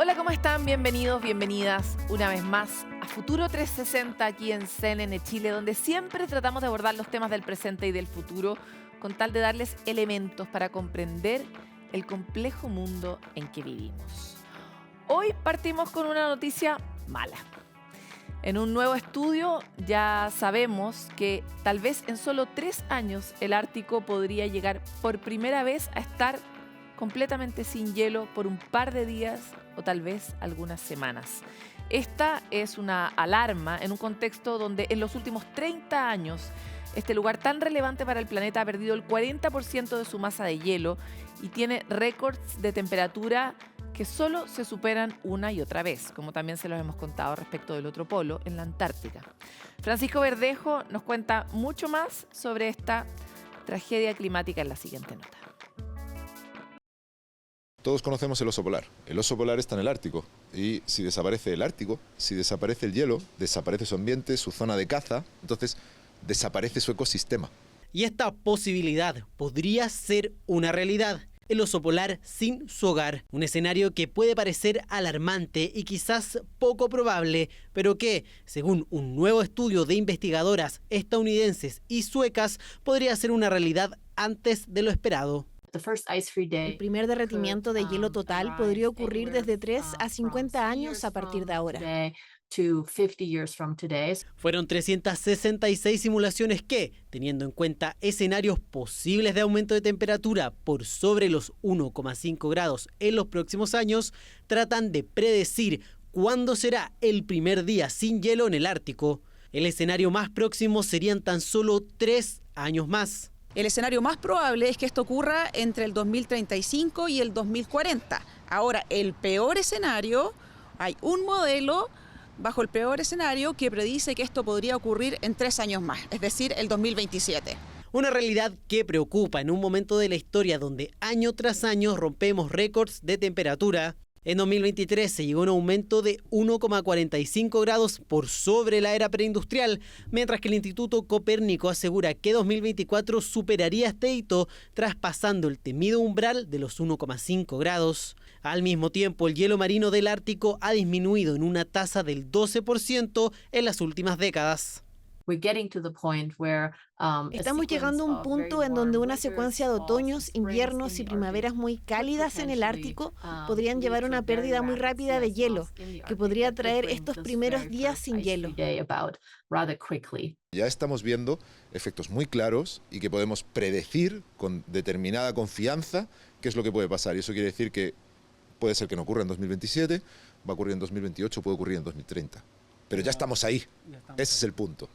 Hola, ¿cómo están? Bienvenidos, bienvenidas una vez más a Futuro 360 aquí en CNN Chile, donde siempre tratamos de abordar los temas del presente y del futuro con tal de darles elementos para comprender el complejo mundo en que vivimos. Hoy partimos con una noticia mala. En un nuevo estudio ya sabemos que tal vez en solo 3 años el Ártico podría llegar por primera vez a estar completamente sin hielo por un par de días o tal vez algunas semanas. Esta es una alarma en un contexto donde en los últimos 30 años este lugar tan relevante para el planeta ha perdido el 40% de su masa de hielo y tiene récords de temperatura que solo se superan una y otra vez, como también se los hemos contado respecto del otro polo, en la Antártica. Francisco Verdejo nos cuenta mucho más sobre esta tragedia climática en la siguiente nota. Todos conocemos el oso polar. El oso polar está en el Ártico y si desaparece el Ártico, si desaparece el hielo, desaparece su ambiente, su zona de caza, entonces desaparece su ecosistema. Y esta posibilidad podría ser una realidad. El oso polar sin su hogar. Un escenario que puede parecer alarmante y quizás poco probable, pero que, según un nuevo estudio de investigadoras estadounidenses y suecas, podría ser una realidad antes de lo esperado. El primer derretimiento de hielo total podría ocurrir desde 3 a 50 años a partir de ahora. Fueron 366 simulaciones que, teniendo en cuenta escenarios posibles de aumento de temperatura por sobre los 1,5 grados en los próximos años, tratan de predecir cuándo será el primer día sin hielo en el Ártico. El escenario más próximo serían tan solo 3 años más. El escenario más probable es que esto ocurra entre el 2035 y el 2040. Ahora, el peor escenario, hay un modelo bajo el peor escenario que predice que esto podría ocurrir en 3 años más, es decir, el 2027. Una realidad que preocupa en un momento de la historia donde año tras año rompemos récords de temperatura. En 2023 se llegó a un aumento de 1,45 grados por sobre la era preindustrial, mientras que el Instituto Copérnico asegura que 2024 superaría este hito, traspasando el temido umbral de los 1,5 grados. Al mismo tiempo, el hielo marino del Ártico ha disminuido en una tasa del 12% en las últimas décadas. Estamos llegando a un punto en donde una secuencia de otoños, inviernos y primaveras muy cálidas en el Ártico podrían llevar a una pérdida muy rápida de hielo, que podría traer estos primeros días sin hielo. Ya estamos viendo efectos muy claros y que podemos predecir con determinada confianza qué es lo que puede pasar. Y eso quiere decir que puede ser que no ocurra en 2027, va a ocurrir en 2028, puede ocurrir en 2030. Pero ya estamos ahí. Ese es el punto.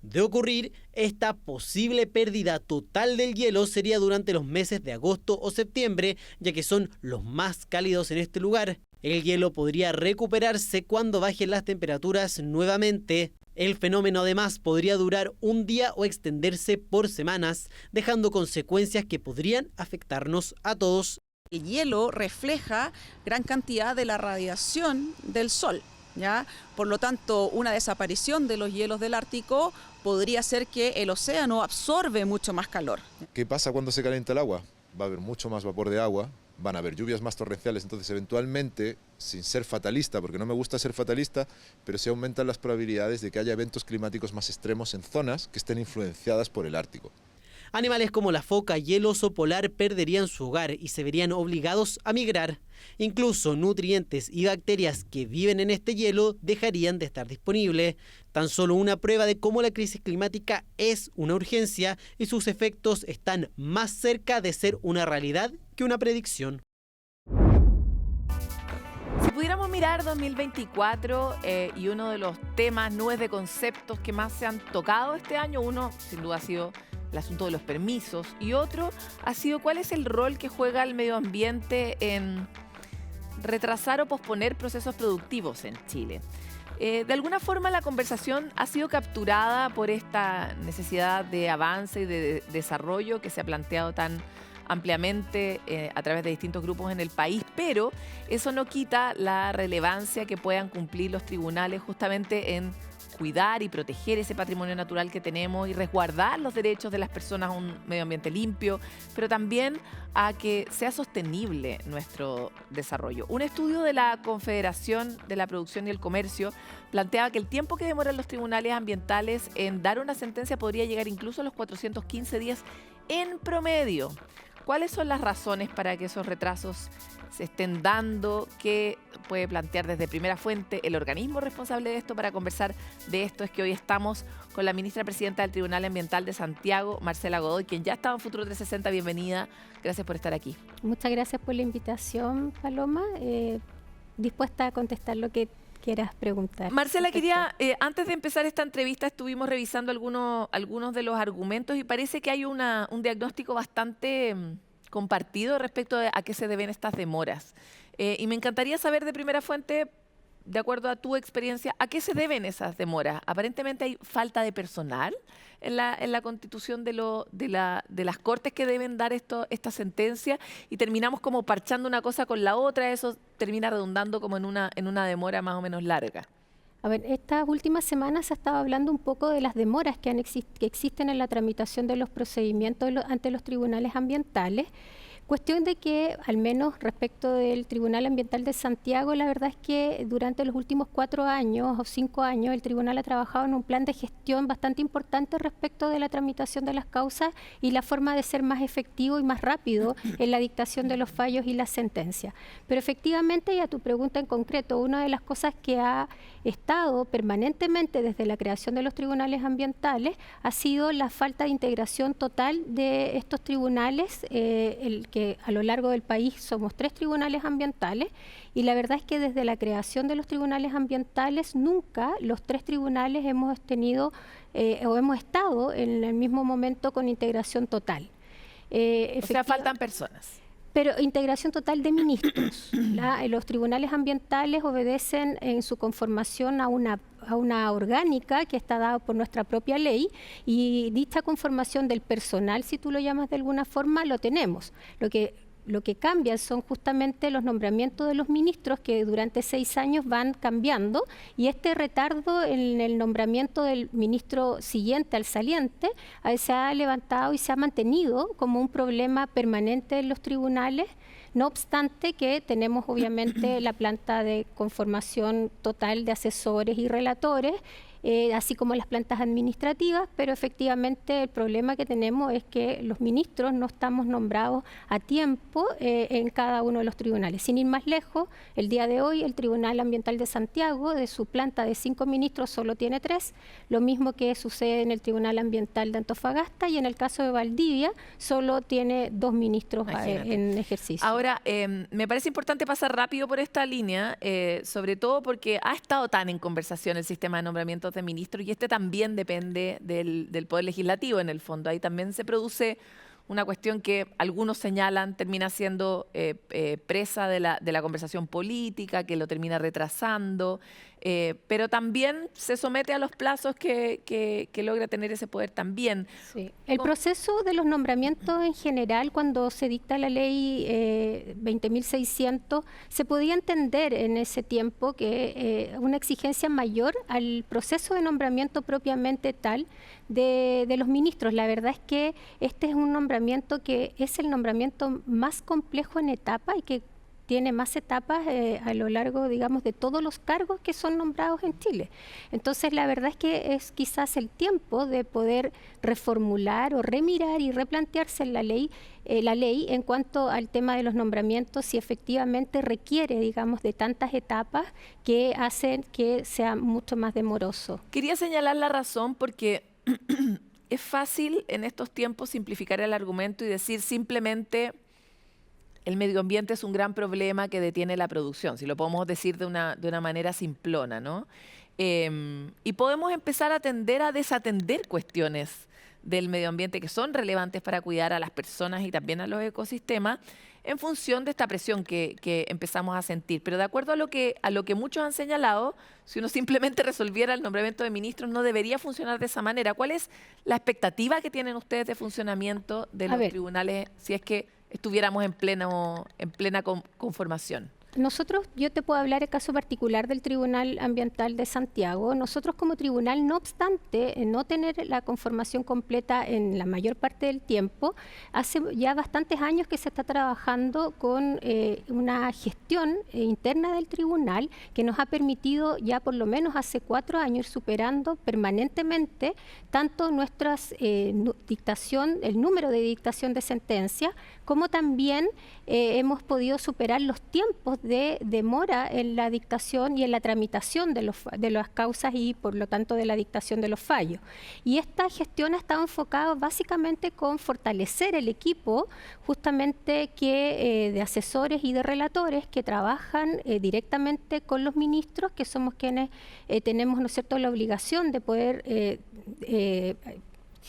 De ocurrir, esta posible pérdida total del hielo sería durante los meses de agosto o septiembre, ya que son los más cálidos en este lugar. El hielo podría recuperarse cuando bajen las temperaturas nuevamente. El fenómeno además podría durar un día o extenderse por semanas, dejando consecuencias que podrían afectarnos a todos. El hielo refleja gran cantidad de la radiación del Sol, ¿ya? Por lo tanto, una desaparición de los hielos del Ártico podría ser que el océano absorbe mucho más calor. ¿Qué pasa cuando se calienta el agua? Va a haber mucho más vapor de agua, van a haber lluvias más torrenciales, entonces eventualmente, sin ser fatalista, porque no me gusta ser fatalista, pero se aumentan las probabilidades de que haya eventos climáticos más extremos en zonas que estén influenciadas por el Ártico. Animales como la foca y el oso polar perderían su hogar y se verían obligados a migrar. Incluso nutrientes y bacterias que viven en este hielo dejarían de estar disponibles. Tan solo una prueba de cómo la crisis climática es una urgencia y sus efectos están más cerca de ser una realidad que una predicción. Si pudiéramos mirar 2024 y uno de los temas, nubes de conceptos que más se han tocado este año, uno sin duda ha sido el asunto de los permisos y otro ha sido cuál es el rol que juega el medio ambiente en retrasar o posponer procesos productivos en Chile. De alguna forma la conversación ha sido capturada por esta necesidad de avance y de desarrollo que se ha planteado tan ampliamente a través de distintos grupos en el país, pero eso no quita la relevancia que puedan cumplir los tribunales justamente en cuidar y proteger ese patrimonio natural que tenemos y resguardar los derechos de las personas a un medio ambiente limpio, pero también a que sea sostenible nuestro desarrollo. Un estudio de la Confederación de la Producción y el Comercio planteaba que el tiempo que demoran los tribunales ambientales en dar una sentencia podría llegar incluso a los 415 días en promedio. ¿Cuáles son las razones para que esos retrasos se estén dando? ¿Qué puede plantear desde primera fuente el organismo responsable de esto? Para conversar de esto es que hoy estamos con la ministra presidenta del Tribunal Ambiental de Santiago, Marcela Godoy, quien ya estaba en Futuro 360. Bienvenida. Gracias por estar aquí. Muchas gracias por la invitación, Paloma. Dispuesta a contestar lo que quieras preguntar. Marcela, quería, antes de empezar esta entrevista, estuvimos revisando algunos de los argumentos y parece que hay un diagnóstico bastante compartido respecto a qué se deben estas demoras. Y me encantaría saber de primera fuente, de acuerdo a tu experiencia, ¿a qué se deben esas demoras? Aparentemente hay falta de personal en la constitución de las cortes que deben dar esta sentencia y terminamos como parchando una cosa con la otra, eso termina redundando como en una demora más o menos larga. A ver, estas últimas semanas se ha estado hablando un poco de las demoras que existen en la tramitación de los procedimientos ante los tribunales ambientales. Cuestión de que, al menos respecto del Tribunal Ambiental de Santiago, la verdad es que durante los últimos 4 años o 5 años el tribunal ha trabajado en un plan de gestión bastante importante respecto de la tramitación de las causas y la forma de ser más efectivo y más rápido en la dictación de los fallos y las sentencias. Pero efectivamente, y a tu pregunta en concreto, una de las cosas que ha estado permanentemente desde la creación de los tribunales ambientales ha sido la falta de integración total de estos tribunales, que a lo largo del país somos 3 tribunales ambientales y la verdad es que desde la creación de los tribunales ambientales nunca los 3 tribunales hemos tenido o hemos estado en el mismo momento con integración total. O sea, faltan personas. Pero integración total de ministros. Los tribunales ambientales obedecen en su conformación a una orgánica que está dada por nuestra propia ley y dicha conformación del personal, si tú lo llamas de alguna forma, lo tenemos. Lo que cambia son justamente los nombramientos de los ministros que durante 6 años van cambiando y este retardo en el nombramiento del ministro siguiente al saliente se ha levantado y se ha mantenido como un problema permanente en los tribunales. No obstante que tenemos obviamente la planta de conformación total de asesores y relatores, así como las plantas administrativas, pero efectivamente el problema que tenemos es que los ministros no estamos nombrados a tiempo en cada uno de los tribunales. Sin ir más lejos, el día de hoy el Tribunal Ambiental de Santiago, de su planta de 5 ministros, solo tiene 3, lo mismo que sucede en el Tribunal Ambiental de Antofagasta y en el caso de Valdivia solo tiene 2 ministros en ejercicio. Ahora, me parece importante pasar rápido por esta línea, sobre todo porque ha estado tan en conversación el sistema de nombramiento de ministros y este también depende del Poder Legislativo en el fondo. Ahí también se produce una cuestión que algunos señalan termina siendo presa de la conversación política, que lo termina retrasando, pero también se somete a los plazos que logra tener ese poder también. Sí. El proceso de los nombramientos en general, cuando se dicta la ley 20.600, se podía entender en ese tiempo que una exigencia mayor al proceso de nombramiento propiamente tal de los ministros. La verdad es que este es un nombramiento que es el nombramiento más complejo en etapa y que tiene más etapas a lo largo, digamos, de todos los cargos que son nombrados en Chile. Entonces, la verdad es que es quizás el tiempo de poder reformular o remirar y replantearse la ley en cuanto al tema de los nombramientos, si efectivamente requiere, digamos, de tantas etapas que hacen que sea mucho más demoroso. Quería señalar la razón porque es fácil en estos tiempos simplificar el argumento y decir simplemente el medio ambiente es un gran problema que detiene la producción, si lo podemos decir de una manera simplona, ¿no? Y podemos empezar a tender a desatender cuestiones del medio ambiente que son relevantes para cuidar a las personas y también a los ecosistemas en función de esta presión que empezamos a sentir. Pero de acuerdo a lo que muchos han señalado, si uno simplemente resolviera el nombramiento de ministros, no debería funcionar de esa manera. ¿Cuál es la expectativa que tienen ustedes de funcionamiento de los tribunales si es que estuviéramos en plena conformación? Yo te puedo hablar el caso particular del Tribunal Ambiental de Santiago. Nosotros como tribunal, no obstante no tener la conformación completa en la mayor parte del tiempo, hace ya bastantes años que se está trabajando con una gestión interna del tribunal que nos ha permitido ya por lo menos hace 4 años ir superando permanentemente tanto nuestras dictación, el número de dictación de sentencias, como también hemos podido superar los tiempos de demora en la dictación y en la tramitación de las causas y por lo tanto de la dictación de los fallos. Y esta gestión ha estado enfocada básicamente con fortalecer el equipo justamente de asesores y de relatores que trabajan directamente con los ministros, que somos quienes tenemos, ¿no es cierto?, la obligación de poder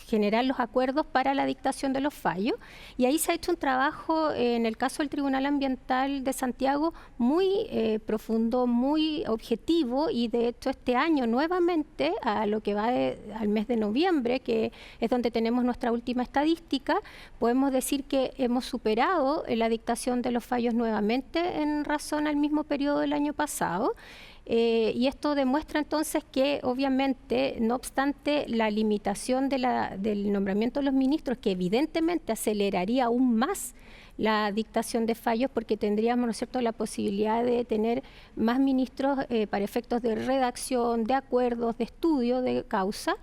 generar los acuerdos para la dictación de los fallos, y ahí se ha hecho un trabajo en el caso del Tribunal Ambiental de Santiago muy profundo, muy objetivo, y de hecho este año nuevamente, a lo que va al mes de noviembre, que es donde tenemos nuestra última estadística, podemos decir que hemos superado la dictación de los fallos nuevamente en razón al mismo periodo del año pasado. Y esto demuestra entonces que obviamente, no obstante la limitación del nombramiento de los ministros, que evidentemente aceleraría aún más la dictación de fallos, porque tendríamos, ¿no es cierto?, la posibilidad de tener más ministros para efectos de redacción, de acuerdos, de estudio de causa,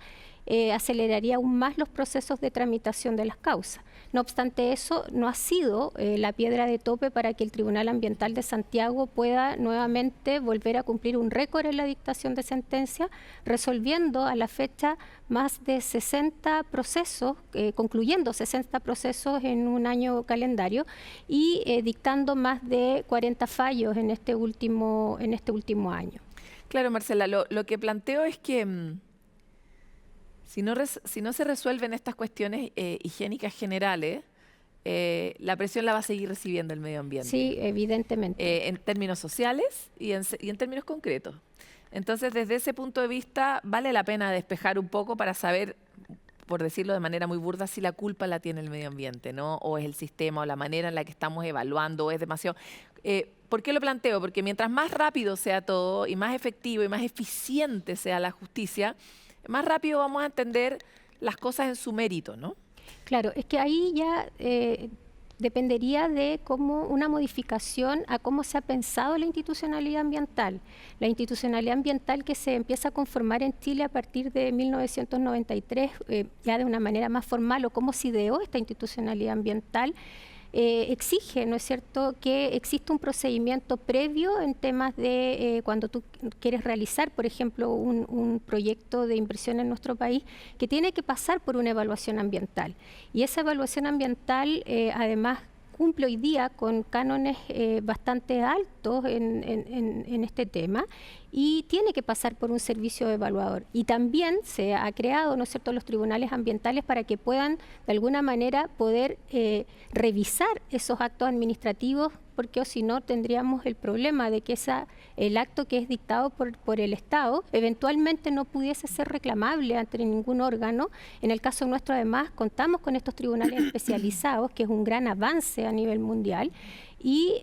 aceleraría aún más los procesos de tramitación de las causas. No obstante eso, no ha sido la piedra de tope para que el Tribunal Ambiental de Santiago pueda nuevamente volver a cumplir un récord en la dictación de sentencia, resolviendo a la fecha más de 60 procesos, concluyendo 60 procesos en un año calendario y dictando más de 40 fallos en este último año. Claro, Marcela, lo que planteo es que si no se resuelven estas cuestiones higiénicas generales, la presión la va a seguir recibiendo el medio ambiente. Sí, evidentemente. En términos sociales y en términos concretos. Entonces, desde ese punto de vista, vale la pena despejar un poco para saber, por decirlo de manera muy burda, si la culpa la tiene el medio ambiente, ¿no? O es el sistema o la manera en la que estamos evaluando, o es demasiado... ¿Por qué lo planteo? Porque mientras más rápido sea todo y más efectivo y más eficiente sea la justicia, más rápido vamos a entender las cosas en su mérito, ¿no? Claro, es que ahí ya dependería de una modificación a cómo se ha pensado la institucionalidad ambiental. La institucionalidad ambiental que se empieza a conformar en Chile a partir de 1993, ya de una manera más formal, o cómo se ideó esta institucionalidad ambiental, exige, ¿no es cierto?, que exista un procedimiento previo en temas de cuando tú quieres realizar, por ejemplo, un proyecto de inversión en nuestro país, que tiene que pasar por una evaluación ambiental. Y esa evaluación ambiental, además, cumple hoy día con cánones bastante altos en este tema, y tiene que pasar por un servicio evaluador. Y también se ha creado, ¿no es cierto?, los tribunales ambientales para que puedan, de alguna manera, poder revisar esos actos administrativos, porque o si no tendríamos el problema de que el acto que es dictado por el Estado eventualmente no pudiese ser reclamable ante ningún órgano. En el caso nuestro, además, contamos con estos tribunales especializados, que es un gran avance a nivel mundial, y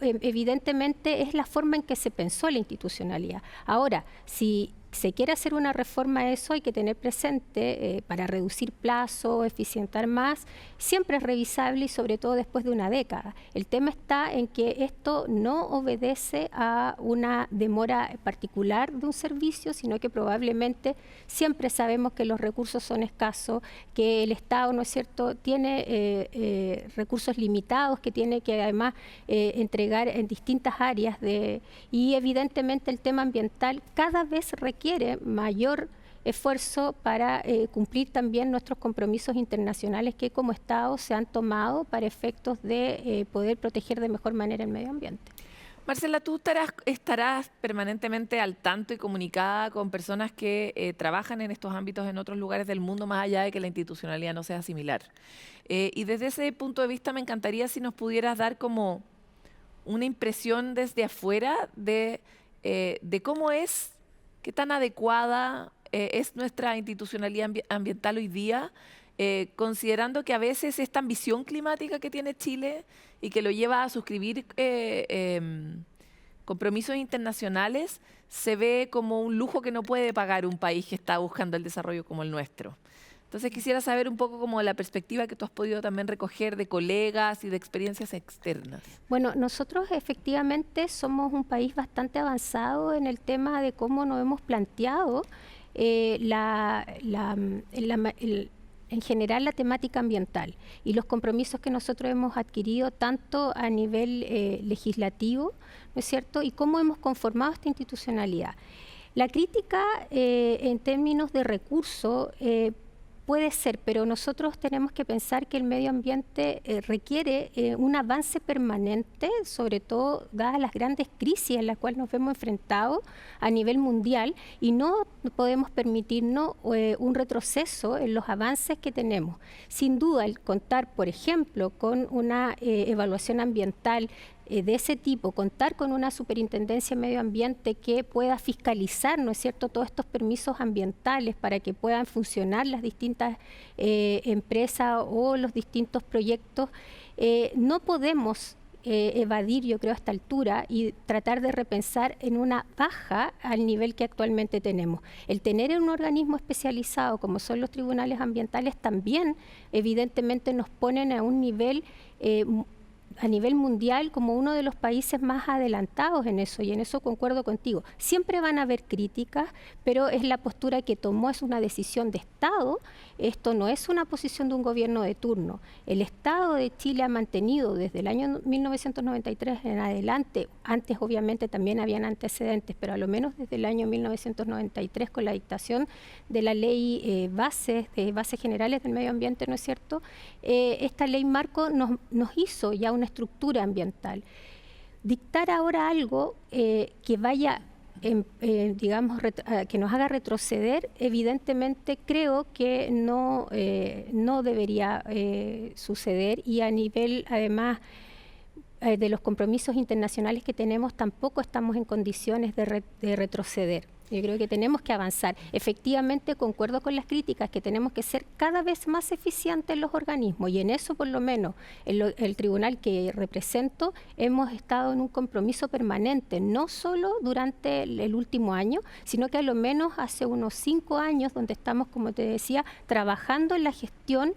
evidentemente es la forma en que se pensó la institucionalidad. Ahora, si se quiere hacer una reforma a eso, hay que tener presente, para reducir plazo, eficientar más, siempre es revisable, y sobre todo después de una década. El tema está en que esto no obedece a una demora particular de un servicio, sino que probablemente siempre sabemos que los recursos son escasos, que el Estado, ¿no es cierto?, tiene recursos limitados que tiene que además entregar en distintas áreas, y evidentemente el tema ambiental cada vez requiere mayor esfuerzo para cumplir también nuestros compromisos internacionales que como Estado se han tomado para efectos de poder proteger de mejor manera el medio ambiente. Marcela, tú estarás permanentemente al tanto y comunicada con personas que trabajan en estos ámbitos en otros lugares del mundo, más allá de que la institucionalidad no sea similar. Y desde ese punto de vista me encantaría si nos pudieras dar como una impresión desde afuera de cómo es, qué tan adecuada es nuestra institucionalidad ambiental hoy día, considerando que a veces esta ambición climática que tiene Chile y que lo lleva a suscribir compromisos internacionales se ve como un lujo que no puede pagar un país que está buscando el desarrollo como el nuestro. Entonces quisiera saber un poco como la perspectiva que tú has podido también recoger de colegas y de experiencias externas. Bueno, nosotros efectivamente somos un país bastante avanzado en el tema de cómo nos hemos planteado en general la temática ambiental y los compromisos que nosotros hemos adquirido tanto a nivel legislativo, ¿no es cierto?, y cómo hemos conformado esta institucionalidad. La crítica en términos de recursos puede ser, pero nosotros tenemos que pensar que el medio ambiente requiere un avance permanente, sobre todo dadas las grandes crisis en las cuales nos vemos enfrentados a nivel mundial, y no podemos permitirnos un retroceso en los avances que tenemos. Sin duda, el contar, por ejemplo, con una evaluación ambiental de ese tipo, contar con una superintendencia de medio ambiente que pueda fiscalizar, ¿no es cierto?, todos estos permisos ambientales para que puedan funcionar las distintas empresas o los distintos proyectos, no podemos evadir, yo creo, a esta altura y tratar de repensar en una baja al nivel que actualmente tenemos. El tener un organismo especializado como son los tribunales ambientales también evidentemente nos ponen a un nivel a nivel mundial como uno de los países más adelantados en eso, y en eso concuerdo contigo. Siempre van a haber críticas, pero es la postura que tomó, es una decisión de Estado, esto no es una posición de un gobierno de turno. El Estado de Chile ha mantenido desde el año 1993 en adelante, antes obviamente también habían antecedentes, pero a lo menos desde el año 1993 con la dictación de la ley bases generales del medio ambiente, ¿no es cierto? Esta ley marco nos hizo ya una estructura ambiental. Dictar ahora algo que vaya, digamos, que nos haga retroceder, evidentemente creo que no debería suceder, y a nivel, además, de los compromisos internacionales que tenemos, tampoco estamos en condiciones de retroceder. Yo creo que tenemos que avanzar. Efectivamente, concuerdo con las críticas que tenemos que ser cada vez más eficientes en los organismos, y en eso, por lo menos, el tribunal que represento, hemos estado en un compromiso permanente, no solo durante el último año, sino que a lo menos hace unos 5 años, donde estamos, como te decía, trabajando en la gestión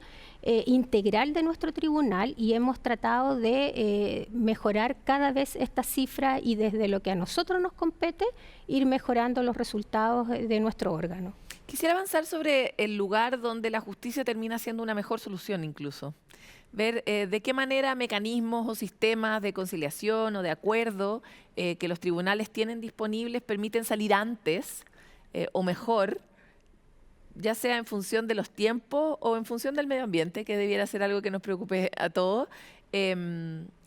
integral de nuestro tribunal, y hemos tratado de mejorar cada vez esta cifra, y desde lo que a nosotros nos compete, ir mejorando los resultados de nuestro órgano. Quisiera avanzar sobre el lugar donde la justicia termina siendo una mejor solución incluso. Ver de qué manera mecanismos o sistemas de conciliación o de acuerdo que los tribunales tienen disponibles permiten salir antes o mejor, ya sea en función de los tiempos o en función del medio ambiente, que debiera ser algo que nos preocupe a todos,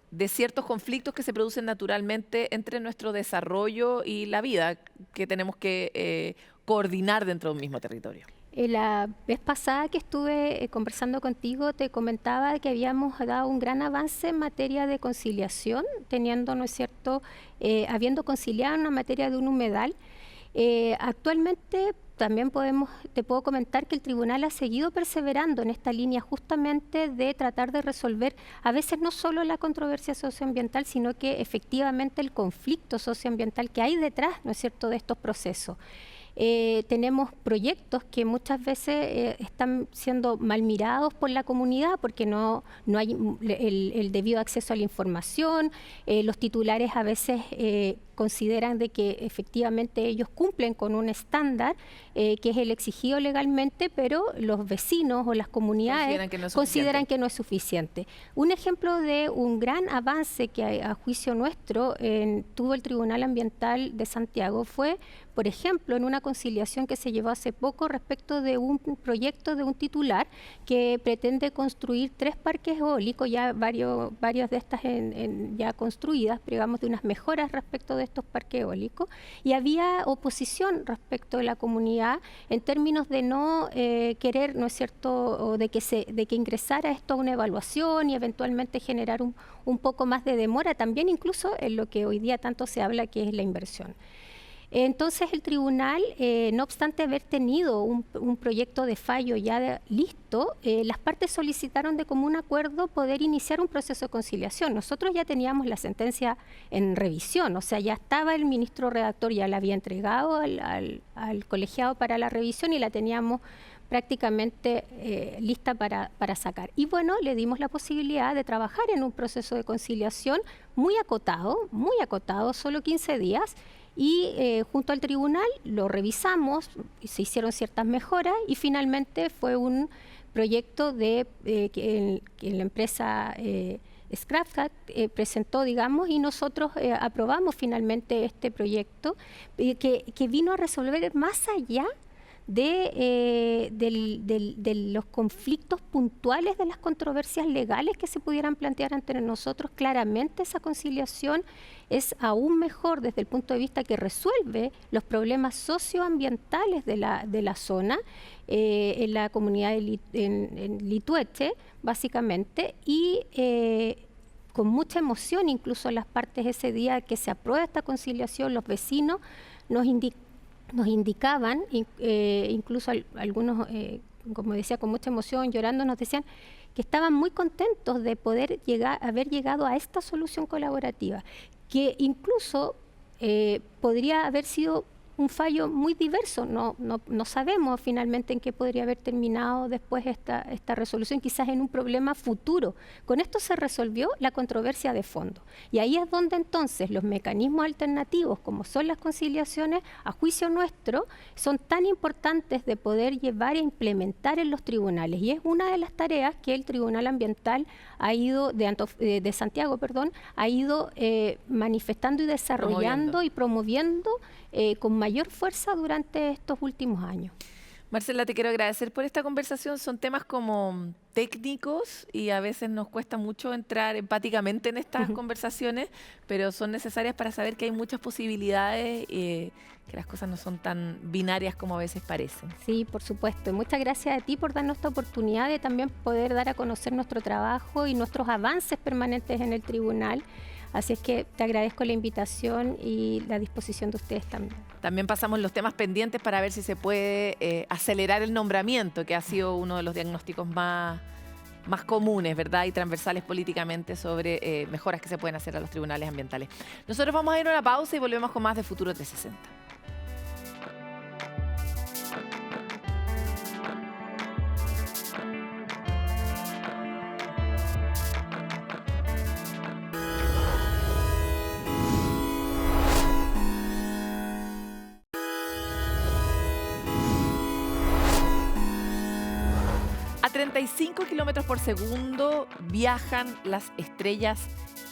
de ciertos conflictos que se producen naturalmente entre nuestro desarrollo y la vida que tenemos que coordinar dentro de un mismo territorio. La vez pasada que estuve conversando contigo, te comentaba que habíamos dado un gran avance en materia de conciliación, teniendo, ¿no es cierto?, habiendo conciliado en una materia de un humedal. Actualmente también te puedo comentar que el tribunal ha seguido perseverando en esta línea, justamente de tratar de resolver a veces no solo la controversia socioambiental, sino que efectivamente el conflicto socioambiental que hay detrás, ¿no es cierto?, de estos procesos. Tenemos proyectos que muchas veces están siendo mal mirados por la comunidad porque no hay el debido acceso a la información, los titulares a veces consideran de que efectivamente ellos cumplen con un estándar que es el exigido legalmente, pero los vecinos o las comunidades consideran que no es suficiente. Un ejemplo de un gran avance que a juicio nuestro tuvo el Tribunal Ambiental de Santiago fue, por ejemplo, en una conciliación que se llevó hace poco respecto de un proyecto de un titular que pretende construir 3 parques eólicos, ya varias de estas ya construidas, pero digamos de unas mejoras respecto de estos parques eólicos, y había oposición respecto de la comunidad en términos de no querer, ¿no es cierto?, o de que ingresara esto a una evaluación y eventualmente generar un poco más de demora, también incluso en lo que hoy día tanto se habla que es la inversión. Entonces el tribunal, no obstante haber tenido un proyecto de fallo ya listo, las partes solicitaron de común acuerdo poder iniciar un proceso de conciliación. Nosotros ya teníamos la sentencia en revisión, o sea, ya estaba el ministro redactor, ya la había entregado al colegiado para la revisión y la teníamos prácticamente lista para sacar. Y bueno, le dimos la posibilidad de trabajar en un proceso de conciliación muy acotado, solo 15 días, y junto al tribunal lo revisamos, se hicieron ciertas mejoras y finalmente fue un proyecto que la empresa Scrapcat presentó, digamos, y nosotros aprobamos finalmente este proyecto que vino a resolver más allá de los conflictos puntuales, de las controversias legales que se pudieran plantear entre nosotros. Claramente esa conciliación es aún mejor desde el punto de vista que resuelve los problemas socioambientales de la zona, en la comunidad en Lituete, básicamente, y con mucha emoción, incluso las partes ese día que se aprueba esta conciliación, los vecinos nos indicaban, incluso algunos, como decía, con mucha emoción, llorando, nos decían que estaban muy contentos de poder haber llegado a esta solución colaborativa, que incluso podría haber sido un fallo muy diverso. No sabemos finalmente en qué podría haber terminado después esta resolución, quizás en un problema futuro. Con esto se resolvió la controversia de fondo. Y ahí es donde entonces los mecanismos alternativos, como son las conciliaciones, a juicio nuestro, son tan importantes de poder llevar e implementar en los tribunales. Y es una de las tareas que el Tribunal Ambiental ha ido, de Santiago, ha ido manifestando y desarrollando y promoviendo con mayor fuerza durante estos últimos años. Marcela, te quiero agradecer por esta conversación. Son temas como técnicos y a veces nos cuesta mucho entrar empáticamente en estas conversaciones, pero son necesarias para saber que hay muchas posibilidades, que las cosas no son tan binarias como a veces parecen. Sí, por supuesto. Y muchas gracias a ti por darnos esta oportunidad de también poder dar a conocer nuestro trabajo y nuestros avances permanentes en el tribunal. Así es que te agradezco la invitación y la disposición de ustedes también. También pasamos los temas pendientes para ver si se puede acelerar el nombramiento, que ha sido uno de los diagnósticos más comunes, ¿verdad? Y transversales políticamente sobre mejoras que se pueden hacer a los tribunales ambientales. Nosotros vamos a ir a una pausa y volvemos con más de Futuro 360. A 35 kilómetros por segundo viajan las estrellas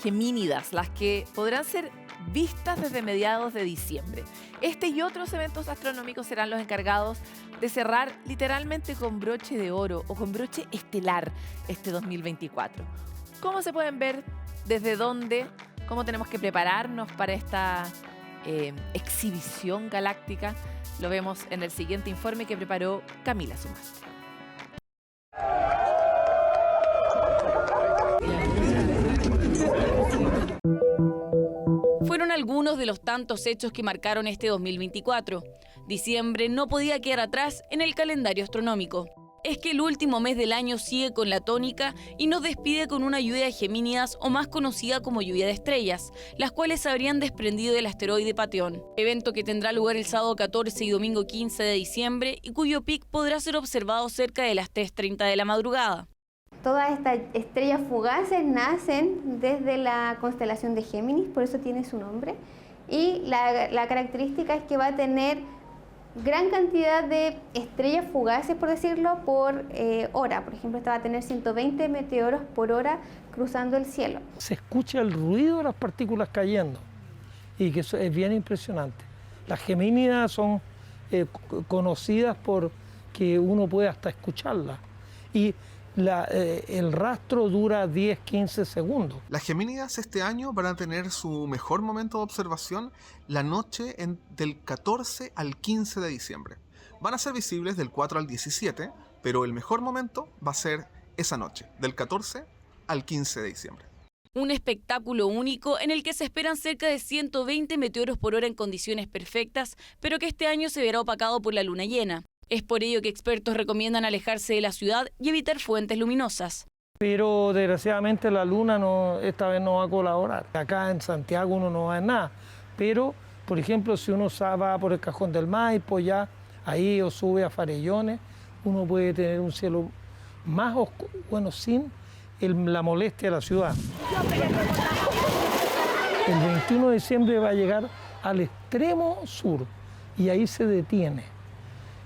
gemínidas, las que podrán ser vistas desde mediados de diciembre. Este y otros eventos astronómicos serán los encargados de cerrar literalmente con broche de oro o con broche estelar este 2024. ¿Cómo se pueden ver? ¿Desde dónde? ¿Cómo tenemos que prepararnos para esta exhibición galáctica? Lo vemos en el siguiente informe que preparó Camila Sumastre. Fueron algunos de los tantos hechos que marcaron este 2024. Diciembre no podía quedar atrás en el calendario astronómico. Es que el último mes del año sigue con la tónica y nos despide con una lluvia de gemínidas, o más conocida como lluvia de estrellas, las cuales se habrían desprendido del asteroide Patión, evento que tendrá lugar el sábado 14 y domingo 15 de diciembre y cuyo pic podrá ser observado cerca de las 3:30 de la madrugada. Todas estas estrellas fugaces nacen desde la constelación de Géminis, por eso tiene su nombre, y la característica es que va a tener gran cantidad de estrellas fugaces, por decirlo, por hora. Por ejemplo, esta va a tener 120 meteoros por hora cruzando el cielo. Se escucha el ruido de las partículas cayendo y que eso es bien impresionante. Las gemínidas son conocidas por que uno puede hasta escucharlas y el rastro dura 10-15 segundos. Las gemínidas este año van a tener su mejor momento de observación la noche del 14 al 15 de diciembre. Van a ser visibles del 4 al 17, pero el mejor momento va a ser esa noche, del 14 al 15 de diciembre. Un espectáculo único en el que se esperan cerca de 120 meteoros por hora en condiciones perfectas, pero que este año se verá opacado por la luna llena. Es por ello que expertos recomiendan alejarse de la ciudad y evitar fuentes luminosas. Pero desgraciadamente la luna esta vez no va a colaborar. Acá en Santiago uno no va a ver nada, pero por ejemplo si uno va por el Cajón del Maipo ya ahí o sube a Farellones, uno puede tener un cielo más oscuro, bueno, sin la molestia de la ciudad. El 21 de diciembre va a llegar al extremo sur y ahí se detiene.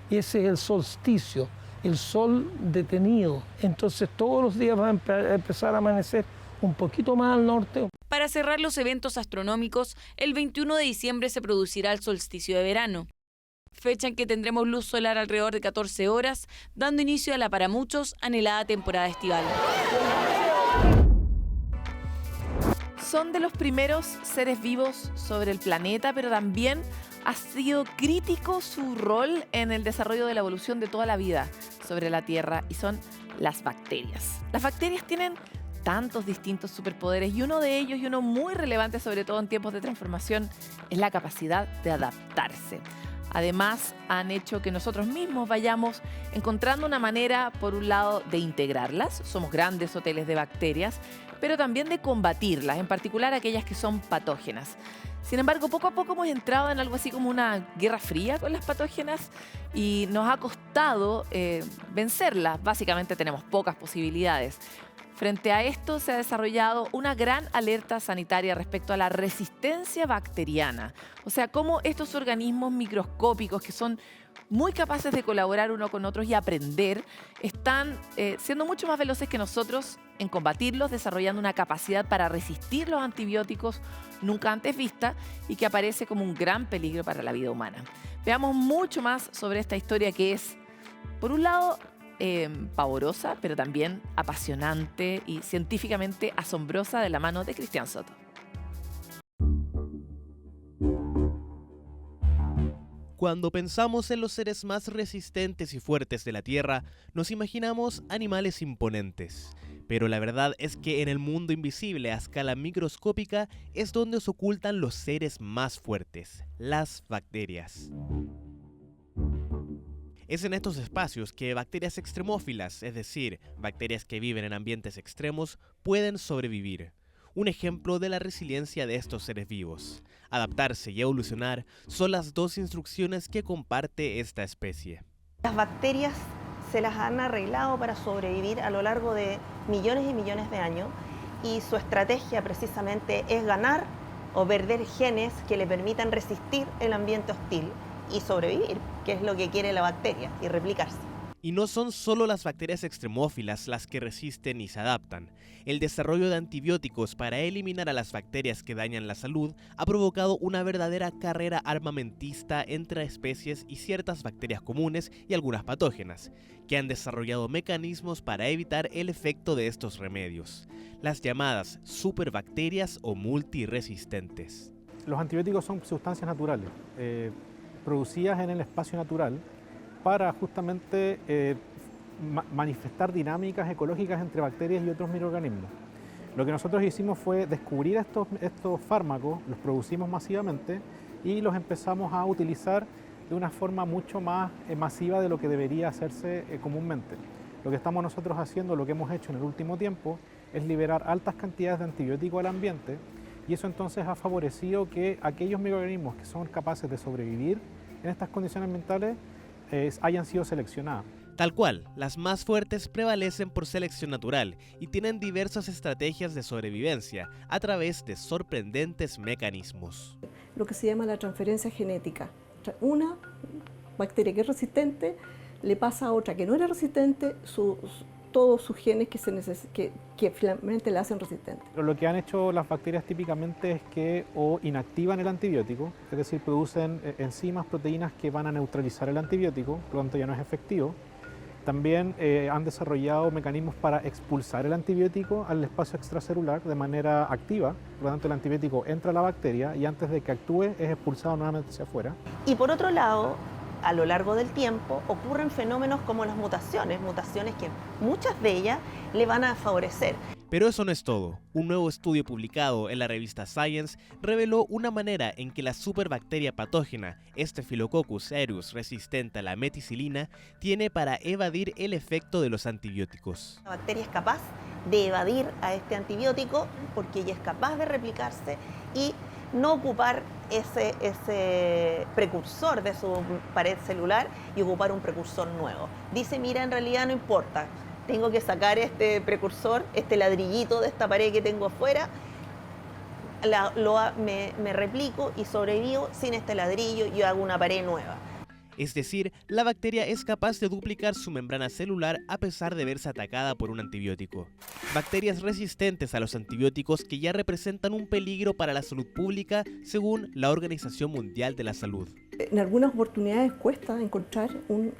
Ese es el solsticio, el sol detenido. Entonces todos los días va a empezar a amanecer un poquito más al norte. Para cerrar los eventos astronómicos, el 21 de diciembre se producirá el solsticio de verano, fecha en que tendremos luz solar alrededor de 14 horas, dando inicio a la para muchos anhelada temporada estival. Son de los primeros seres vivos sobre el planeta, pero también ha sido crítico su rol en el desarrollo de la evolución de toda la vida sobre la Tierra, y son las bacterias. Las bacterias tienen tantos distintos superpoderes y uno de ellos, y uno muy relevante sobre todo en tiempos de transformación, es la capacidad de adaptarse. Además, han hecho que nosotros mismos vayamos encontrando una manera, por un lado, de integrarlas, somos grandes hoteles de bacterias, pero también de combatirlas, en particular aquellas que son patógenas. Sin embargo, poco a poco hemos entrado en algo así como una guerra fría con las patógenas y nos ha costado vencerlas. Básicamente tenemos pocas posibilidades. Frente a esto se ha desarrollado una gran alerta sanitaria respecto a la resistencia bacteriana. O sea, cómo estos organismos microscópicos que son muy capaces de colaborar uno con otros y aprender, están siendo mucho más veloces que nosotros en combatirlos, desarrollando una capacidad para resistir los antibióticos nunca antes vista y que aparece como un gran peligro para la vida humana. Veamos mucho más sobre esta historia que es, por un lado, pavorosa, pero también apasionante y científicamente asombrosa, de la mano de Cristian Soto. Cuando pensamos en los seres más resistentes y fuertes de la Tierra, nos imaginamos animales imponentes. Pero la verdad es que en el mundo invisible a escala microscópica es donde se ocultan los seres más fuertes, las bacterias. Es en estos espacios que bacterias extremófilas, es decir, bacterias que viven en ambientes extremos, pueden sobrevivir. Un ejemplo de la resiliencia de estos seres vivos. Adaptarse y evolucionar son las dos instrucciones que comparte esta especie. Las bacterias se las han arreglado para sobrevivir a lo largo de millones y millones de años, y su estrategia precisamente es ganar o perder genes que le permitan resistir el ambiente hostil y sobrevivir, que es lo que quiere la bacteria, y replicarse. Y no son solo las bacterias extremófilas las que resisten y se adaptan. El desarrollo de antibióticos para eliminar a las bacterias que dañan la salud ha provocado una verdadera carrera armamentista entre especies y ciertas bacterias comunes y algunas patógenas, que han desarrollado mecanismos para evitar el efecto de estos remedios, las llamadas superbacterias o multiresistentes. Los antibióticos son sustancias naturales, producidas en el espacio natural, para justamente manifestar dinámicas ecológicas entre bacterias y otros microorganismos. Lo que nosotros hicimos fue descubrir estos fármacos, los producimos masivamente y los empezamos a utilizar de una forma mucho más masiva de lo que debería hacerse comúnmente. Lo que estamos nosotros haciendo, lo que hemos hecho en el último tiempo, es liberar altas cantidades de antibióticos al ambiente, y eso entonces ha favorecido que aquellos microorganismos que son capaces de sobrevivir en estas condiciones ambientales hayan sido seleccionadas. Tal cual, las más fuertes prevalecen por selección natural y tienen diversas estrategias de sobrevivencia a través de sorprendentes mecanismos. Lo que se llama la transferencia genética. Una bacteria que es resistente le pasa a otra que no era resistente todos sus genes que finalmente la hacen resistente. Lo que han hecho las bacterias típicamente es que o inactivan el antibiótico, es decir, producen enzimas, proteínas que van a neutralizar el antibiótico, por lo tanto ya no es efectivo. También han desarrollado mecanismos para expulsar el antibiótico al espacio extracelular de manera activa, por lo tanto el antibiótico entra a la bacteria y antes de que actúe es expulsado nuevamente hacia afuera. Y por otro lado, a lo largo del tiempo ocurren fenómenos como las mutaciones que muchas de ellas le van a favorecer. Pero eso no es todo. Un nuevo estudio publicado en la revista Science reveló una manera en que la superbacteria patógena Staphylococcus aureus resistente a la meticilina tiene para evadir el efecto de los antibióticos. La bacteria es capaz de evadir a este antibiótico porque ella es capaz de replicarse y no ocupar ese precursor de su pared celular y ocupar un precursor nuevo. Dice, mira, en realidad no importa. Tengo que sacar este precursor, este ladrillito de esta pared que tengo afuera, me replico y sobrevivo sin este ladrillo y hago una pared nueva. Es decir, la bacteria es capaz de duplicar su membrana celular a pesar de verse atacada por un antibiótico. Bacterias resistentes a los antibióticos que ya representan un peligro para la salud pública según la Organización Mundial de la Salud. En algunas oportunidades cuesta encontrar un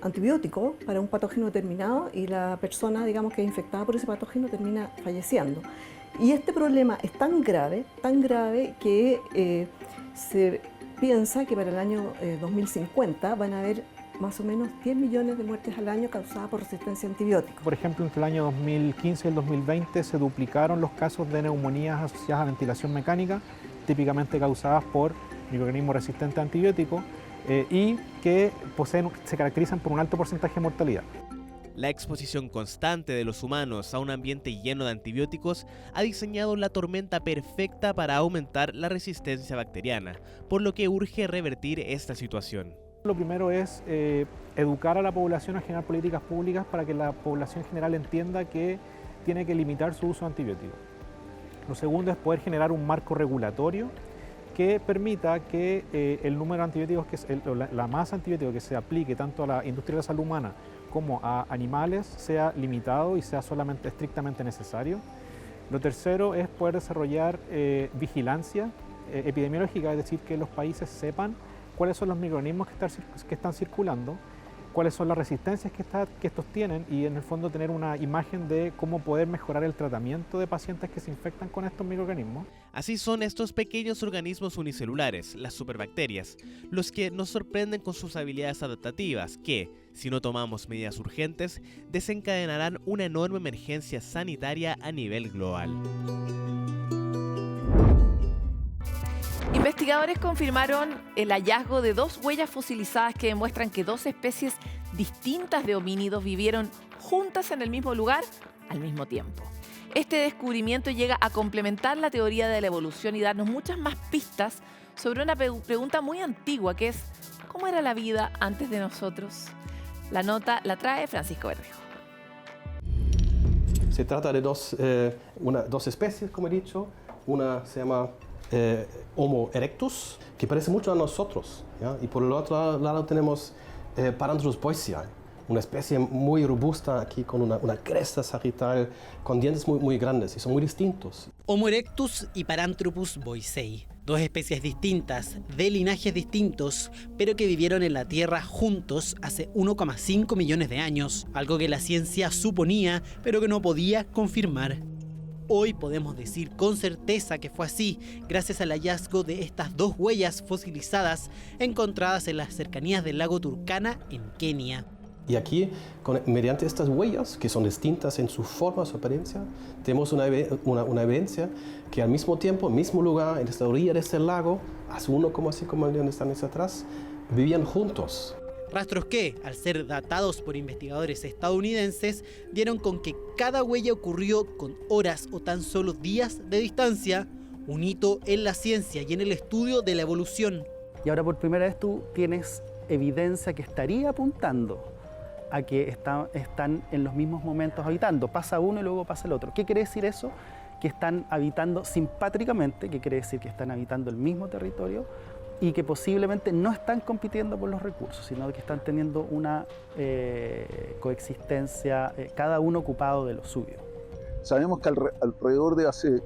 antibiótico para un patógeno determinado y la persona, digamos, que es infectada por ese patógeno termina falleciendo. Y este problema es tan grave que se piensa que para el año 2050 van a haber más o menos 10 millones de muertes al año causadas por resistencia a antibióticos. Por ejemplo, entre el año 2015 y el 2020 se duplicaron los casos de neumonías asociadas a ventilación mecánica, típicamente causadas por microorganismos resistentes a antibióticos y que se caracterizan por un alto porcentaje de mortalidad. La exposición constante de los humanos a un ambiente lleno de antibióticos ha diseñado la tormenta perfecta para aumentar la resistencia bacteriana, por lo que urge revertir esta situación. Lo primero es educar a la población a generar políticas públicas para que la población en general entienda que tiene que limitar su uso de antibióticos. Lo segundo es poder generar un marco regulatorio que permita que el número de antibióticos, la masa de antibióticos que se aplique tanto a la industria de la salud humana como a animales sea limitado y sea solamente estrictamente necesario. Lo tercero es poder desarrollar vigilancia epidemiológica, es decir, que los países sepan cuáles son los microorganismos que están circulando, cuáles son las resistencias que estos tienen y en el fondo tener una imagen de cómo poder mejorar el tratamiento de pacientes que se infectan con estos microorganismos. Así son estos pequeños organismos unicelulares, las superbacterias, los que nos sorprenden con sus habilidades adaptativas que, si no tomamos medidas urgentes, desencadenarán una enorme emergencia sanitaria a nivel global. Investigadores confirmaron el hallazgo de 2 huellas fosilizadas que demuestran que 2 especies distintas de homínidos vivieron juntas en el mismo lugar al mismo tiempo. Este descubrimiento llega a complementar la teoría de la evolución y darnos muchas más pistas sobre una pregunta muy antigua que es ¿cómo era la vida antes de nosotros? La nota la trae Francisco Verdejo. Se trata de dos especies, como he dicho. Una se llama Homo erectus, que parece mucho a nosotros, ¿ya? Y por el otro lado tenemos Paranthropus boisei, una especie muy robusta aquí con una cresta sagital, con dientes muy grandes y son muy distintos. Homo erectus y Paranthropus boisei, 2 especies distintas, de linajes distintos, pero que vivieron en la Tierra juntos hace 1,5 millones de años, algo que la ciencia suponía, pero que no podía confirmar. Hoy podemos decir con certeza que fue así, gracias al hallazgo de estas 2 huellas fosilizadas encontradas en las cercanías del lago Turkana en Kenia. Y aquí, mediante estas huellas, que son distintas en su forma, su apariencia, tenemos una evidencia que al mismo tiempo, en el mismo lugar, en esta orilla de este lago, hace 1,5 millones de años atrás, vivían juntos. Rastros que, al ser datados por investigadores estadounidenses, dieron con que cada huella ocurrió con horas o tan solo días de distancia, un hito en la ciencia y en el estudio de la evolución. Y ahora por primera vez tú tienes evidencia que estaría apuntando a que están en los mismos momentos habitando. Pasa uno y luego pasa el otro. ¿Qué quiere decir eso? Que están habitando simpátricamente, que quiere decir que están habitando el mismo territorio, y que posiblemente no están compitiendo por los recursos, sino que están teniendo una coexistencia, cada uno ocupado de lo suyo. Sabemos que alrededor de hace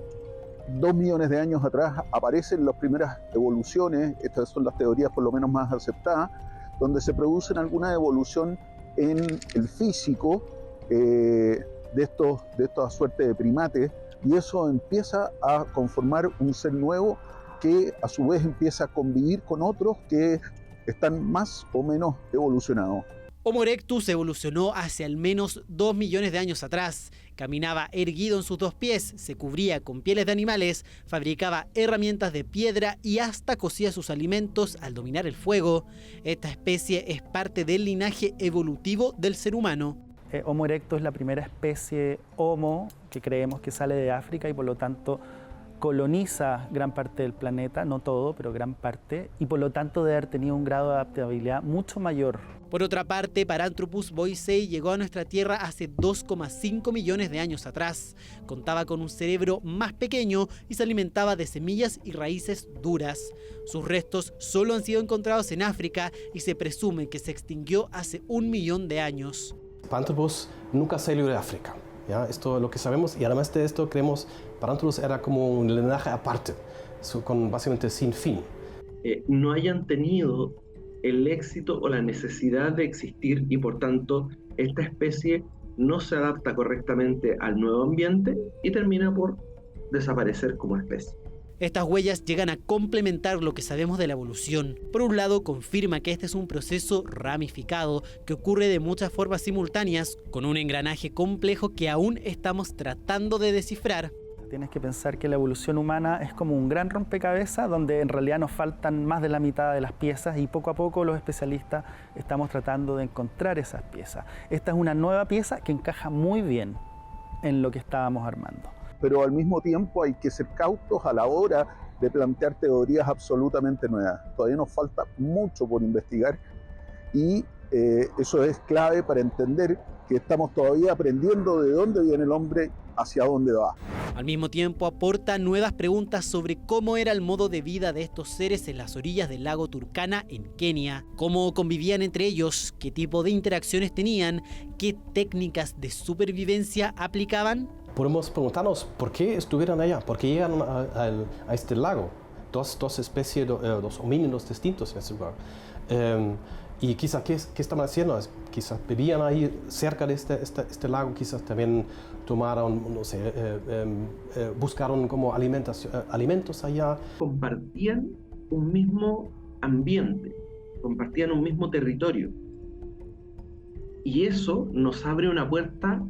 2 millones de años atrás aparecen las primeras evoluciones, estas son las teorías por lo menos más aceptadas, donde se producen alguna evolución en el físico de esta suerte de primates, y eso empieza a conformar un ser nuevo que a su vez empieza a convivir con otros que están más o menos evolucionados. Homo erectus evolucionó hace al menos 2 millones de años atrás. Caminaba erguido en sus 2 pies, se cubría con pieles de animales, fabricaba herramientas de piedra y hasta cocía sus alimentos al dominar el fuego. Esta especie es parte del linaje evolutivo del ser humano. Homo erectus es la primera especie Homo que creemos que sale de África y por lo tanto coloniza gran parte del planeta, no todo, pero gran parte, y por lo tanto debe haber tenido un grado de adaptabilidad mucho mayor. Por otra parte, Paranthropus boisei llegó a nuestra Tierra hace 2,5 millones de años atrás. Contaba con un cerebro más pequeño y se alimentaba de semillas y raíces duras. Sus restos solo han sido encontrados en África y se presume que se extinguió hace 1 millón de años. Paranthropus nunca salió de África. ¿Ya? Esto es lo que sabemos, y además de esto creemos Paranthropus era como un linaje aparte, con básicamente sin fin. No hayan tenido el éxito o la necesidad de existir y por tanto esta especie no se adapta correctamente al nuevo ambiente y termina por desaparecer como especie. Estas huellas llegan a complementar lo que sabemos de la evolución. Por un lado, confirma que este es un proceso ramificado que ocurre de muchas formas simultáneas, con un engranaje complejo que aún estamos tratando de descifrar. Tienes que pensar que la evolución humana es como un gran rompecabezas donde en realidad nos faltan más de la mitad de las piezas y poco a poco los especialistas estamos tratando de encontrar esas piezas. Esta es una nueva pieza que encaja muy bien en lo que estábamos armando. Pero al mismo tiempo hay que ser cautos a la hora de plantear teorías absolutamente nuevas. Todavía nos falta mucho por investigar y eso es clave para entender que estamos todavía aprendiendo de dónde viene el hombre, hacia dónde va. Al mismo tiempo aporta nuevas preguntas sobre cómo era el modo de vida de estos seres en las orillas del lago Turkana en Kenia, cómo convivían entre ellos, qué tipo de interacciones tenían, qué técnicas de supervivencia aplicaban. Podemos preguntarnos por qué estuvieron allá, por qué llegaron a este lago. Dos especies, dos homínidos distintos en ese lugar. Y quizás, ¿qué estaban haciendo? Quizás vivían ahí cerca de este lago, quizás también tomaron, no sé, buscaron como alimentos allá. Compartían un mismo ambiente, compartían un mismo territorio. Y eso nos abre una puerta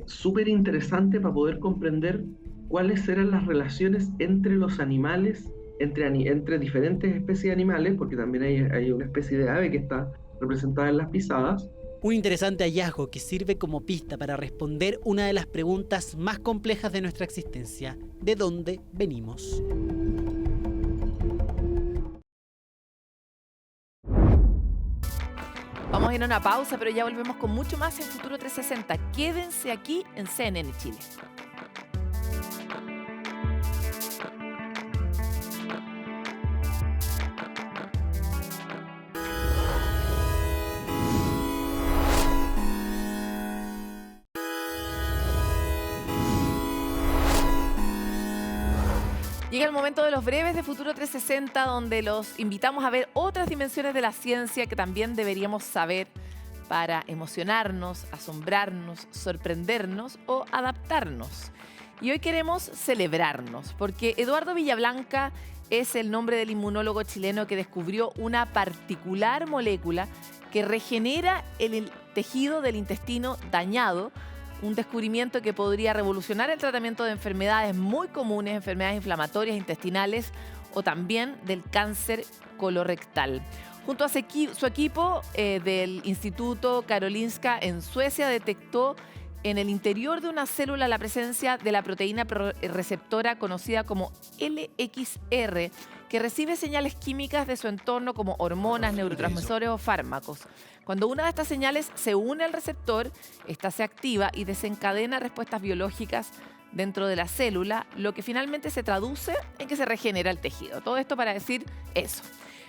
súper interesante para poder comprender cuáles eran las relaciones entre los animales, entre diferentes especies de animales, porque también hay una especie de ave que está representada en las pisadas. Un interesante hallazgo que sirve como pista para responder una de las preguntas más complejas de nuestra existencia: ¿de dónde venimos? Vamos a ir a una pausa, pero ya volvemos con mucho más en Futuro 360. Quédense aquí en CNN Chile. Llega el momento de los breves de Futuro 360, donde los invitamos a ver otras dimensiones de la ciencia que también deberíamos saber para emocionarnos, asombrarnos, sorprendernos o adaptarnos. Y hoy queremos celebrarnos, porque Eduardo Villablanca es el nombre del inmunólogo chileno que descubrió una particular molécula que regenera el tejido del intestino dañado, un descubrimiento que podría revolucionar el tratamiento de enfermedades muy comunes, enfermedades inflamatorias intestinales o también del cáncer colorectal. Junto a su equipo del Instituto Karolinska en Suecia detectó en el interior de una célula la presencia de la proteína receptora conocida como LXR, que recibe señales químicas de su entorno como hormonas, neurotransmisores o fármacos. Cuando una de estas señales se une al receptor, esta se activa y desencadena respuestas biológicas dentro de la célula, lo que finalmente se traduce en que se regenera el tejido. Todo esto para decir eso.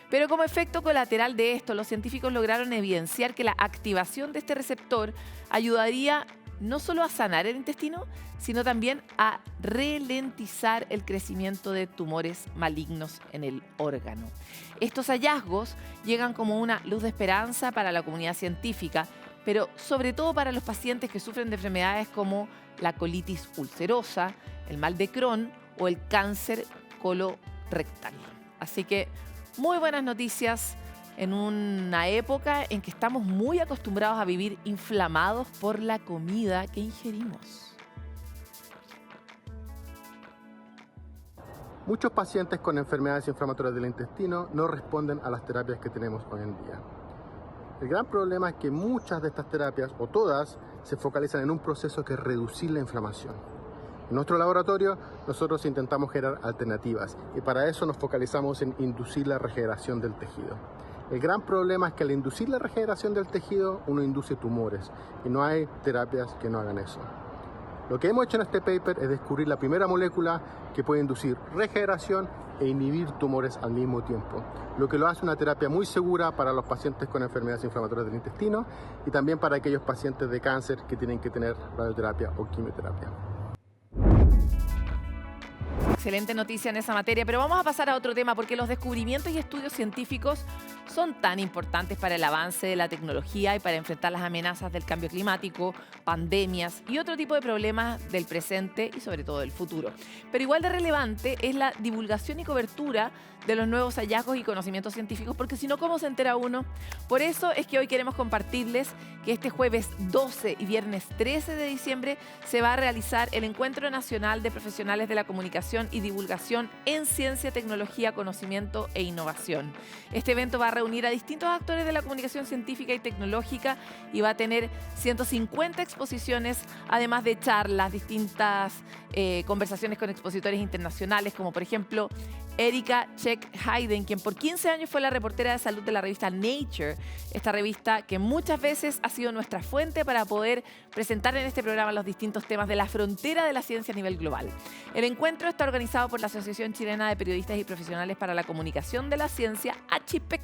Pero como efecto colateral de esto, los científicos lograron evidenciar que la activación de este receptor ayudaría no solo a sanar el intestino, sino también a ralentizar el crecimiento de tumores malignos en el órgano. Estos hallazgos llegan como una luz de esperanza para la comunidad científica, pero sobre todo para los pacientes que sufren de enfermedades como la colitis ulcerosa, el mal de Crohn o el cáncer colorectal. Así que muy buenas noticias en una época en que estamos muy acostumbrados a vivir inflamados por la comida que ingerimos. Muchos pacientes con enfermedades inflamatorias del intestino no responden a las terapias que tenemos hoy en día. El gran problema es que muchas de estas terapias, o todas, se focalizan en un proceso que es reducir la inflamación. En nuestro laboratorio, nosotros intentamos generar alternativas y para eso nos focalizamos en inducir la regeneración del tejido. El gran problema es que al inducir la regeneración del tejido, uno induce tumores y no hay terapias que no hagan eso. Lo que hemos hecho en este paper es descubrir la primera molécula que puede inducir regeneración e inhibir tumores al mismo tiempo, lo que lo hace una terapia muy segura para los pacientes con enfermedades inflamatorias del intestino y también para aquellos pacientes de cáncer que tienen que tener radioterapia o quimioterapia. Excelente noticia en esa materia, pero vamos a pasar a otro tema porque los descubrimientos y estudios científicos son tan importantes para el avance de la tecnología y para enfrentar las amenazas del cambio climático, pandemias y otro tipo de problemas del presente y sobre todo del futuro. Pero igual de relevante es la divulgación y cobertura de los nuevos hallazgos y conocimientos científicos, porque si no, ¿cómo se entera uno? Por eso es que hoy queremos compartirles que este jueves 12 y viernes 13 de diciembre se va a realizar el Encuentro Nacional de Profesionales de la Comunicación y Divulgación en Ciencia, Tecnología, Conocimiento e Innovación. Este evento va a reunir a distintos actores de la comunicación científica y tecnológica y va a tener 150 exposiciones, además de charlas, distintas conversaciones con expositores internacionales, como por ejemplo Erika Check-Hayden, quien por 15 años fue la reportera de salud de la revista Nature, esta revista que muchas veces ha sido nuestra fuente para poder presentar en este programa los distintos temas de la frontera de la ciencia a nivel global. El encuentro está organizado por la Asociación Chilena de Periodistas y Profesionales para la Comunicación de la Ciencia, ACHIPEC,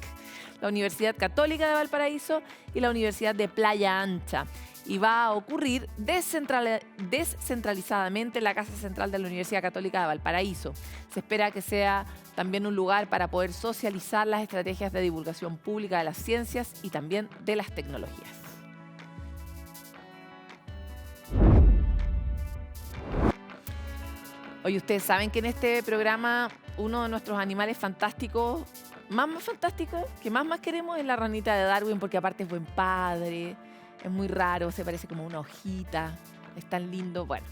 la Universidad Católica de Valparaíso y la Universidad de Playa Ancha. Y va a ocurrir descentralizadamente en la Casa Central de la Universidad Católica de Valparaíso. Se espera que sea también un lugar para poder socializar las estrategias de divulgación pública de las ciencias y también de las tecnologías. Oye, ustedes saben que en este programa uno de nuestros animales fantásticos, más fantásticos, que más queremos es la ranita de Darwin, porque aparte es buen padre. Es muy raro, se parece como una hojita, es tan lindo. Bueno,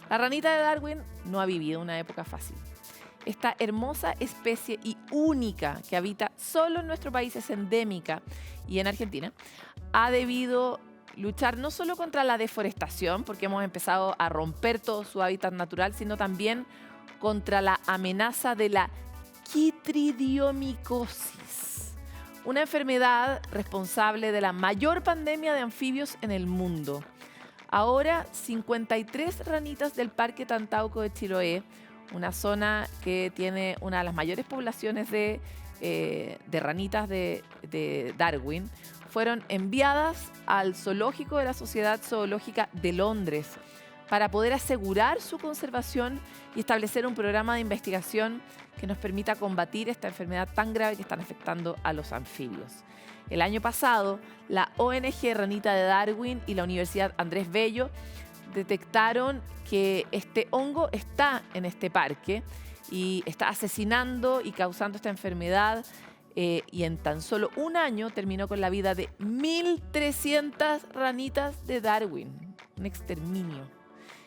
la ranita de Darwin no ha vivido una época fácil. Esta hermosa especie y única que habita solo en nuestro país, es endémica y en Argentina, ha debido luchar no solo contra la deforestación, porque hemos empezado a romper todo su hábitat natural, sino también contra la amenaza de la quitridiomicosis, una enfermedad responsable de la mayor pandemia de anfibios en el mundo. Ahora, 53 ranitas del Parque Tantauco de Chiloé, una zona que tiene una de las mayores poblaciones de ranitas de Darwin, fueron enviadas al zoológico de la Sociedad Zoológica de Londres para poder asegurar su conservación y establecer un programa de investigación que nos permita combatir esta enfermedad tan grave que están afectando a los anfibios. El año pasado, la ONG Ranita de Darwin y la Universidad Andrés Bello detectaron que este hongo está en este parque y está asesinando y causando esta enfermedad, y en tan solo un año terminó con la vida de 1.300 ranitas de Darwin. Un exterminio.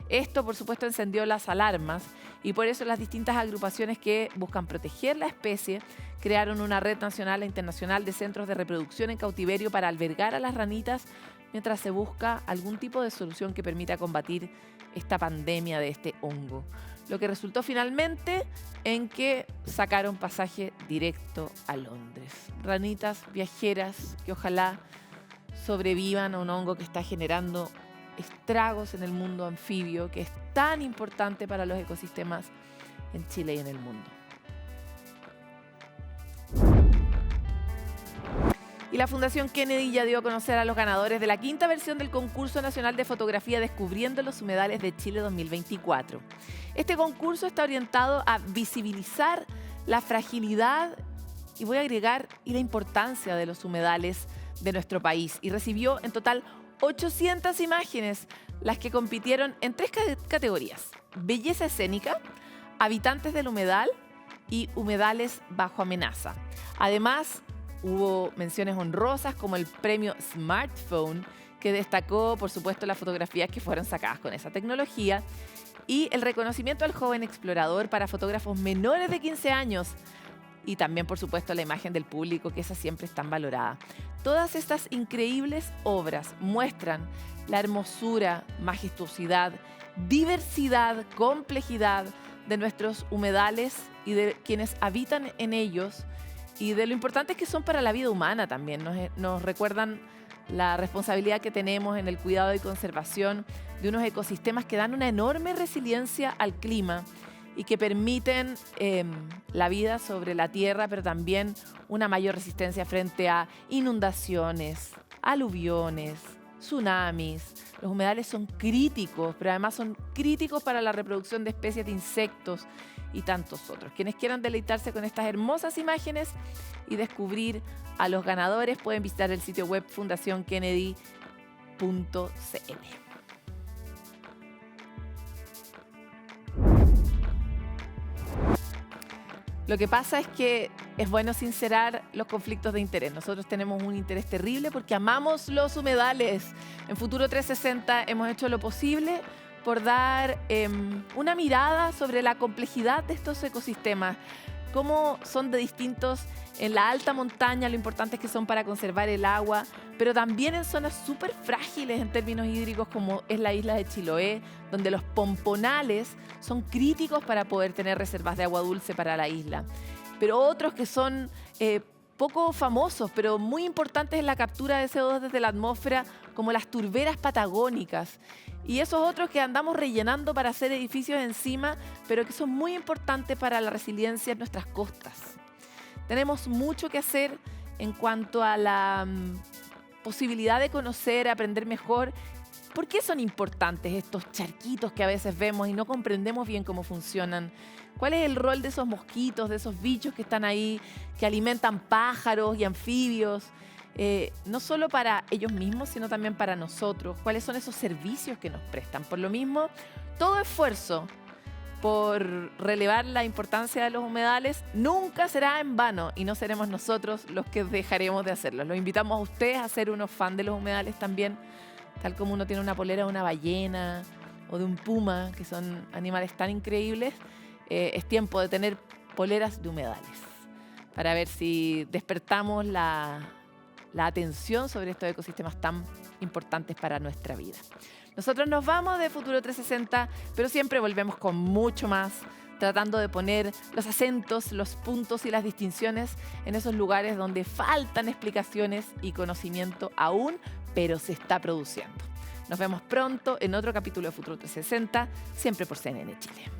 Esto, por supuesto, encendió las alarmas y por eso las distintas agrupaciones que buscan proteger la especie crearon una red nacional e internacional de centros de reproducción en cautiverio para albergar a las ranitas mientras se busca algún tipo de solución que permita combatir esta pandemia de este hongo. Lo que resultó finalmente en que sacaron pasaje directo a Londres. Ranitas viajeras que ojalá sobrevivan a un hongo que está generando estragos en el mundo anfibio, que es tan importante para los ecosistemas en Chile y en el mundo. Y la Fundación Kennedy ya dio a conocer a los ganadores de la quinta versión del Concurso Nacional de Fotografía Descubriendo los Humedales de Chile 2024. Este concurso está orientado a visibilizar la fragilidad y voy a agregar y la importancia de los humedales de nuestro país y recibió en total 800 imágenes, las que compitieron en 3 categorías: belleza escénica, habitantes del humedal y humedales bajo amenaza. Además, Hubo menciones honrosas como el premio Smartphone, que destacó, por supuesto, las fotografías que fueron sacadas con esa tecnología, y el reconocimiento al joven explorador para fotógrafos menores de 15 años, y también, por supuesto, la imagen del público, que esa siempre es tan valorada. Todas estas increíbles obras muestran la hermosura, majestuosidad, diversidad, complejidad de nuestros humedales y de quienes habitan en ellos, y de lo importantes que son para la vida humana también. Nos recuerdan la responsabilidad que tenemos en el cuidado y conservación de unos ecosistemas que dan una enorme resiliencia al clima y que permiten la vida sobre la tierra, pero también una mayor resistencia frente a inundaciones, aluviones, tsunamis. Los humedales son críticos, pero además son críticos para la reproducción de especies de insectos y tantos otros. Quienes quieran deleitarse con estas hermosas imágenes y descubrir a los ganadores pueden visitar el sitio web fundacionkennedy.cl. Lo que pasa es que es bueno sincerar los conflictos de interés. Nosotros tenemos un interés terrible porque amamos los humedales. En Futuro 360 hemos hecho lo posible por dar una mirada sobre la complejidad de estos ecosistemas, cómo son de distintos en la alta montaña, lo importantes que son para conservar el agua, pero también en zonas súper frágiles en términos hídricos, como es la isla de Chiloé, donde los pomponales son críticos para poder tener reservas de agua dulce para la isla. Pero otros que son poco famosos, pero muy importantes en la captura de CO2 desde la atmósfera, como las turberas patagónicas. Y esos otros que andamos rellenando para hacer edificios encima, pero que son muy importantes para la resiliencia en nuestras costas. Tenemos mucho que hacer en cuanto a la posibilidad de conocer, aprender mejor. ¿Por qué son importantes estos charquitos que a veces vemos y no comprendemos bien cómo funcionan? ¿Cuál es el rol de esos mosquitos, de esos bichos que están ahí, que alimentan pájaros y anfibios? No solo para ellos mismos, sino también para nosotros. ¿Cuáles son esos servicios que nos prestan? Por lo mismo, todo esfuerzo por relevar la importancia de los humedales nunca será en vano, y no seremos nosotros los que dejaremos de hacerlo. Los invitamos a ustedes a ser unos fans de los humedales también, tal como uno tiene una polera de una ballena o de un puma, que son animales tan increíbles. Es tiempo de tener poleras de humedales para ver si despertamos la atención sobre estos ecosistemas tan importantes para nuestra vida. Nosotros nos vamos de Futuro 360, pero siempre volvemos con mucho más, tratando de poner los acentos, los puntos y las distinciones en esos lugares donde faltan explicaciones y conocimiento aún, pero se está produciendo. Nos vemos pronto en otro capítulo de Futuro 360, siempre por CNN Chile.